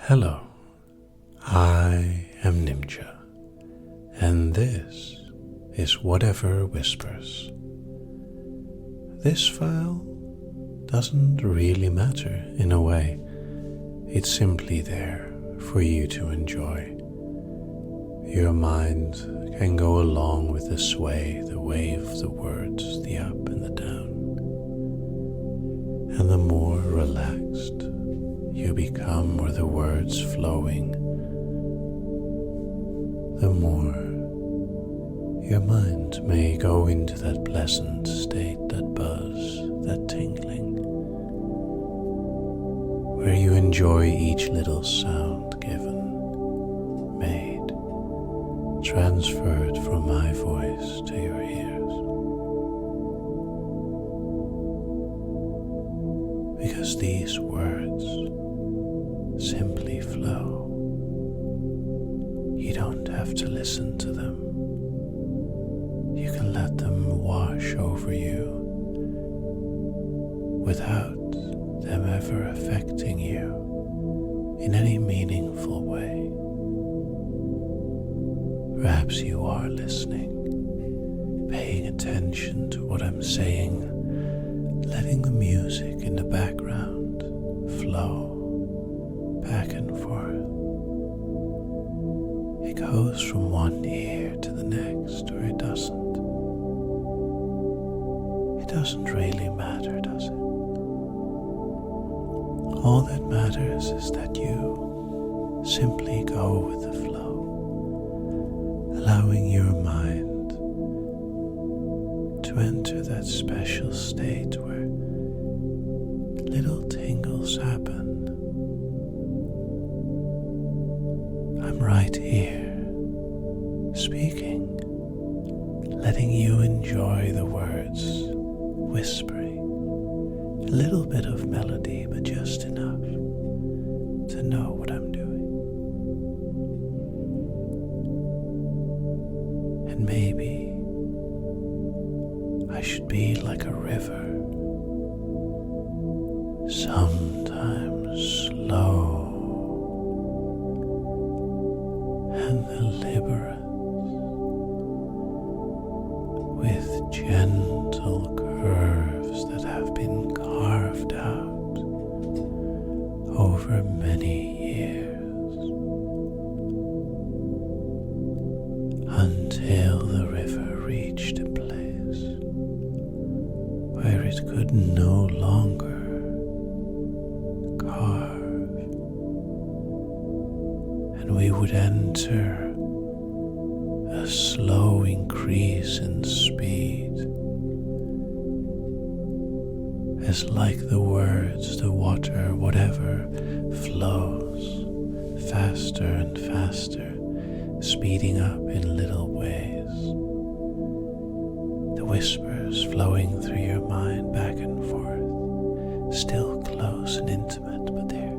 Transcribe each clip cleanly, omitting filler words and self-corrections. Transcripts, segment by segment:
Hello, I am Nimja, and this is Whatever Whispers. This file doesn't really matter in a way. It's simply there for you to enjoy. Your mind can go along with the sway, the wave, the words, the up and the down. And the more relaxed you become, or the words flowing, the more your mind may go into that pleasant state, that buzz, that tingling, where you enjoy each little sound given, made, transferred from my voice to your ears. Because these words simply flow. You don't have to listen to them. You can let them wash over you without them ever affecting you in any meaningful way. Perhaps you are listening, paying attention to what I'm saying, letting the music in the background flow back and forth. It goes from one ear to the next, or it doesn't. It doesn't really matter, does it? All that matters is that you simply go with the flow, allowing your mind to enter that special state where little tingles happen. I'm right here, speaking, letting you enjoy the words, whispering, a little bit of melody, but just enough to know what I'm doing. And maybe I should be like a river, sometimes slow and deliberate, with gentle curves that have been carved out over many years, until the river reached a place where it could no longer carve, and we would enter a slow increase in speed, as like the words, the water, whatever, flows faster and faster, speeding up in little ways. The whispers flowing through your mind back and forth, still close and intimate, but they're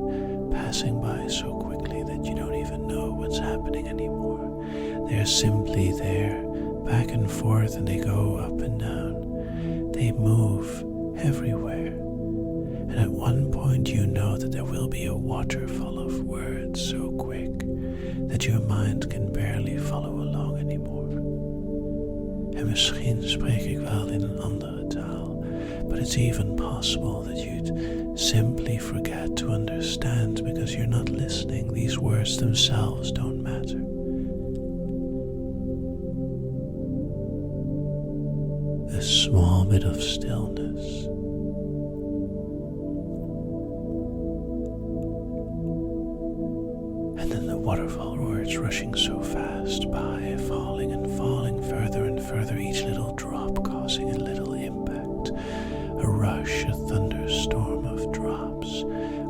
passing by so quickly that you don't even know what's happening anymore. They're simply there, back and forth, and they go up and down. They move everywhere. And at one point you know that there will be a waterfall of words so quick that your mind can barely follow along anymore. En misschien spreek ik wel in een andere taal, but it's even possible that you'd simply forget to understand because you're not listening. These words themselves don't matter. A small bit of stillness, and then the waterfall words rushing so fast by, falling and falling further and further, each little drop causing a little impact, a rush, a thunderstorm of drops.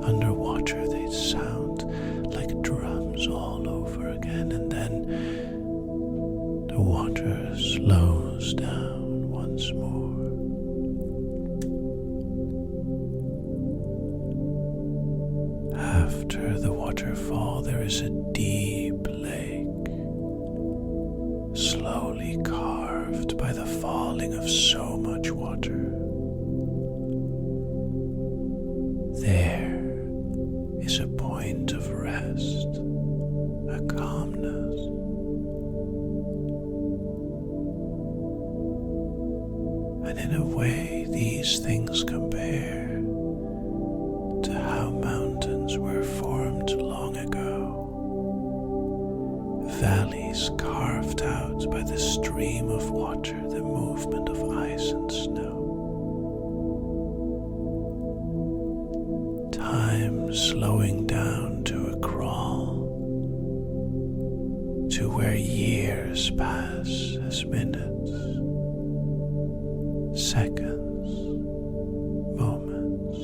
Underwater they'd sound like drums all over again, and then the water slows down once more. After the waterfall there is a deep lake, slowly carved by the falling of so much water. There is a point point of rest, a calmness. And in a way, these things compare to how mountains were formed long ago. Valleys carved out by the stream of water, the movement of ice and snow. Time slowing down to a crawl, to where years pass as minutes, seconds, moments,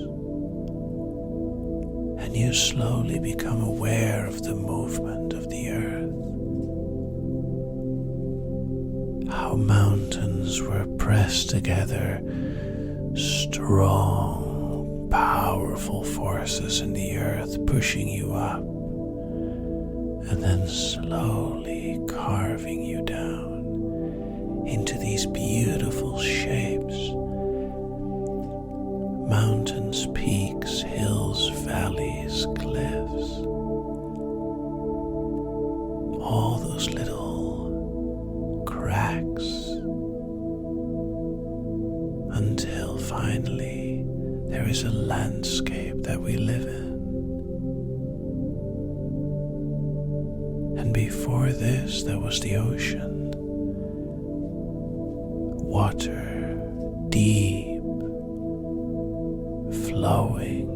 and you slowly become aware of the movement of the earth. How mountains were pressed together, strong, powerful forces in the earth pushing you up, and then slowly carving you down into these beautiful shapes. Mountains, peaks, hills, valleys, cliffs. All those little cracks, until finally there is a landscape that we live in. And before this there was the ocean. Water, deep, flowing,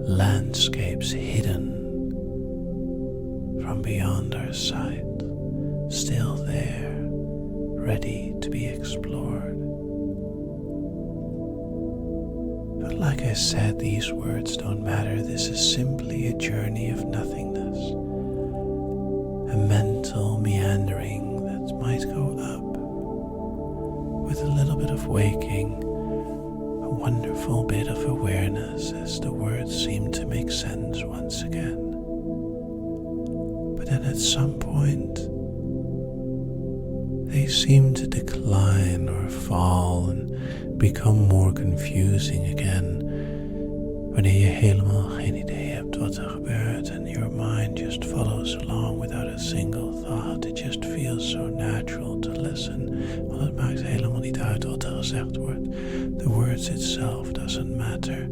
landscapes hidden from beyond our sight, still there, ready to be explored. But like I said, these words don't matter. This is simply a journey of nothingness, a mental meandering that might go up with a little bit of waking, a wonderful bit of awareness as the words seem to make sense once again. But then at some point, they seem to decline or fall and become more confusing again. Wanneer je helemaal geen idee hebt wat er gebeurt and your mind just follows along without a single thought. It just feels so natural to listen. Want het maakt helemaal niet uit wat er gezegd wordt. The words itself doesn't matter.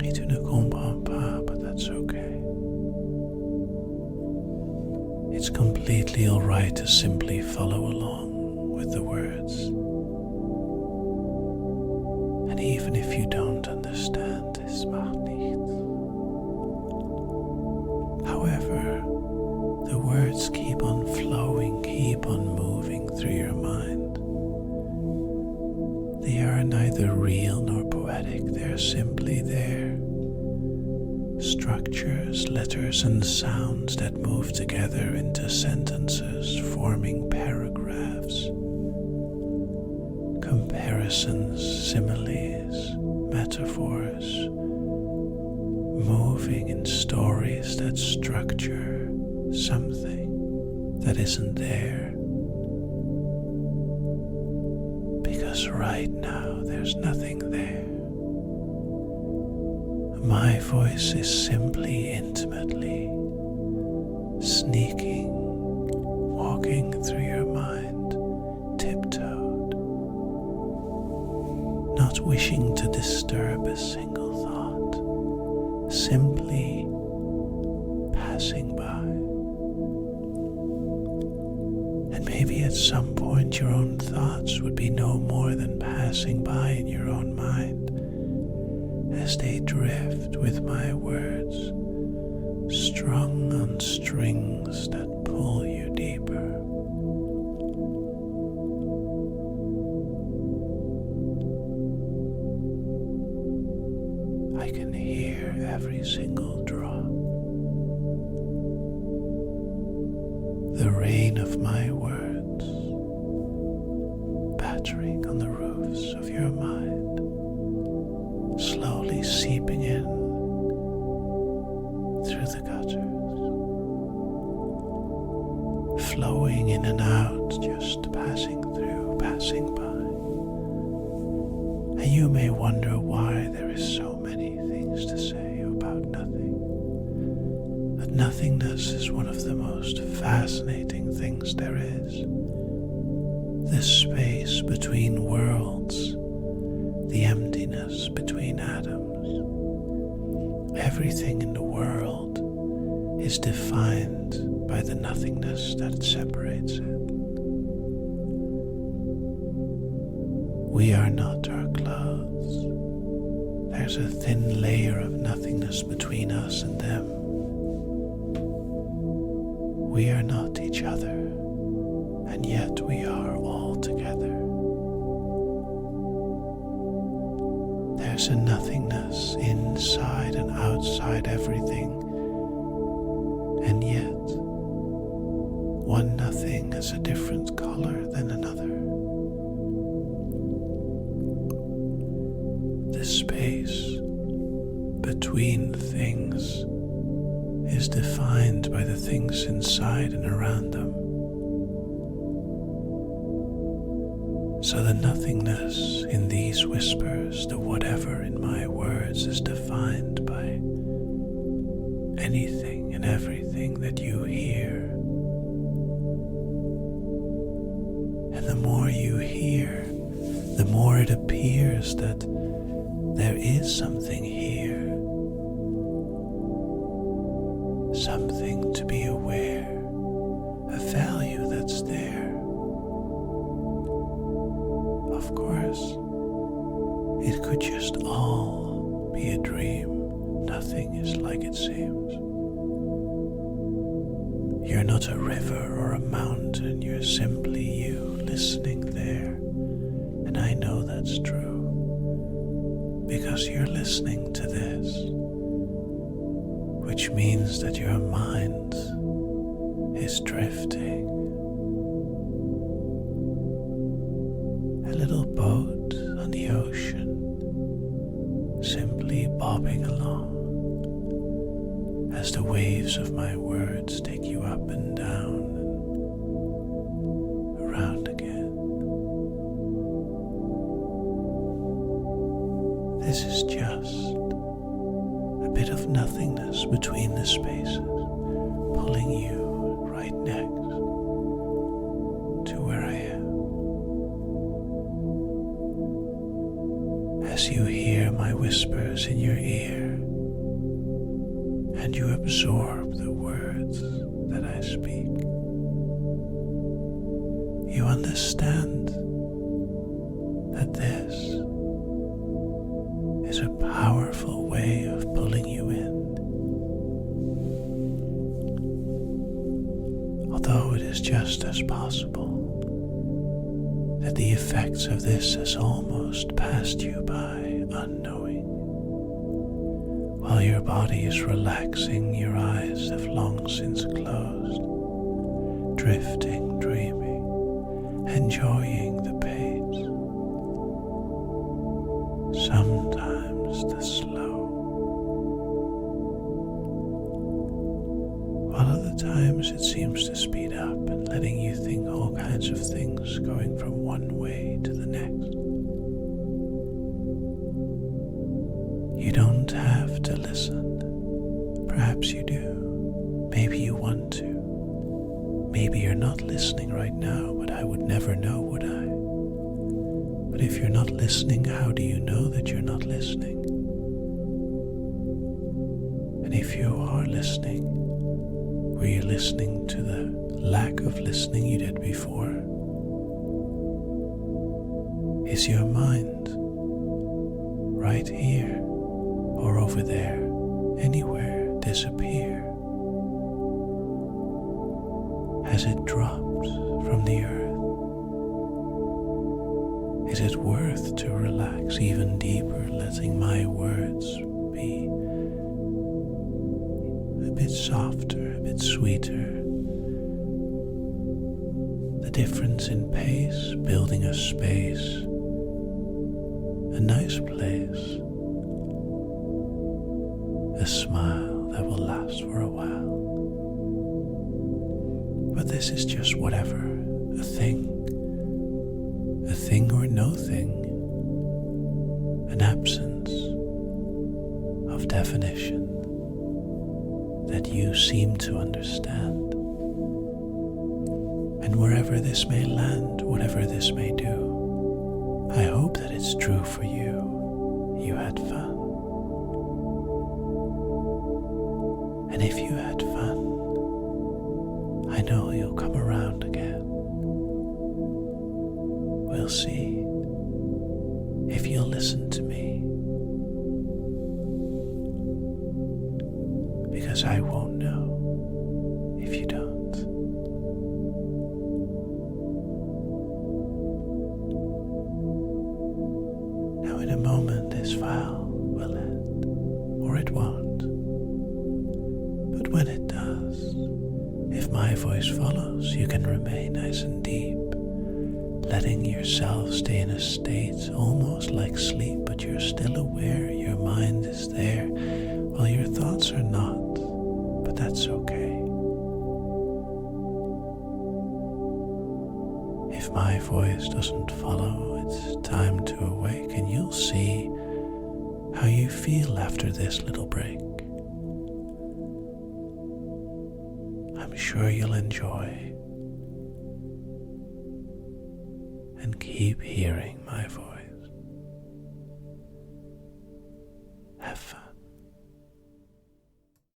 Et tu ne comprends pas, but that's okay. It's completely alright to simply follow along with the words. And even if you don't understand, es macht nichts. However, the words keep on flowing, keep on moving through your mind. They are neither real nor poetic, they're simply there. Structures, letters, and sounds that move together into sentences, forming paragraphs. Comparisons, similes, metaphors, moving in stories that structure something that isn't there. Because right now there's nothing there. My voice is simply intimately sneaking, walking through your mind, tiptoed, not wishing to disturb a single thought, simply passing by. And maybe at some point your own thoughts would be no more than passing by in your own mind, as they drift with my words, strung on strings that pull you deeper. I can hear every single drop, the rain of my words battering on the roofs of your mind, slowly seeping in through the gutters, flowing in and out, just passing through, passing by. And you may wonder why there is so many things to say about Nothingness is one of the most fascinating things there is. This space between worlds, the emptiness between atoms. Everything in the world is defined by the nothingness that separates it. We are not our clothes. There's a thin layer of nothingness between us and them. We are not each other, and yet we are all together. There's a nothingness inside and outside everything, and yet one nothing is a different color than another. The space between things is defined by the things inside and around them. So the nothingness in these whispers, the whatever in my words, is defined by anything and everything that you hear. And the more you hear, the more it appears that there is something here. Something to be aware, a value that's there. Of course, it could just all be a dream. Nothing is like it seems. You're not a river or a mountain, you're simply you listening there. And I know that's true, because you're listening to this. Which means that your mind is drifting. A little boat on the ocean, simply bobbing along as the waves of my words take you up and down and around again. This is just a bit of nothingness between the spaces, pulling you right next to where I am. As you hear my whispers in your ear, and you absorb the words that I speak, you understand that this is a powerful way of pulling you in. Although it is just as possible that the effects of this has almost passed you by unknowing. While your body is relaxing, your eyes have long since closed, drifting, dreaming, enjoying the pace. Sometimes the slow. While other times it seems to speed up and letting you think all kinds of things, going from one way to the next. You don't have to listen. Perhaps you do. Maybe you want to. Maybe you're not listening right now, but I would never know, would I? But if you're not listening, how do you know that you're not listening? And if you are listening, were you listening to the lack of listening you did before? Is your mind right here or over there, anywhere, disappear? Has it dropped from the earth? Is it worth to relax even deeper, letting my words be a bit softer, a bit sweeter? The difference in pace, building a space, a nice place, a smile that will last for a while. But this is just whatever, a thing or no thing, an absence of definition. that you seem to understand. And wherever this may land, whatever this may do, I hope that it's true for you. You had fun. And if you had fun, I know you'll come around again. We'll see if you'll listen to me. Because I won't know if you don't. Now in a moment this file will end, or it won't. But when it does, if my voice follows, you can remain nice and deep, letting yourself stay in a state almost like sleep, but you're still aware your mind is there while your thoughts are not, but that's okay. If my voice doesn't follow, it's time to awake, and you'll see how you feel after this little break. I'm sure you'll enjoy and keep hearing my voice. Have fun.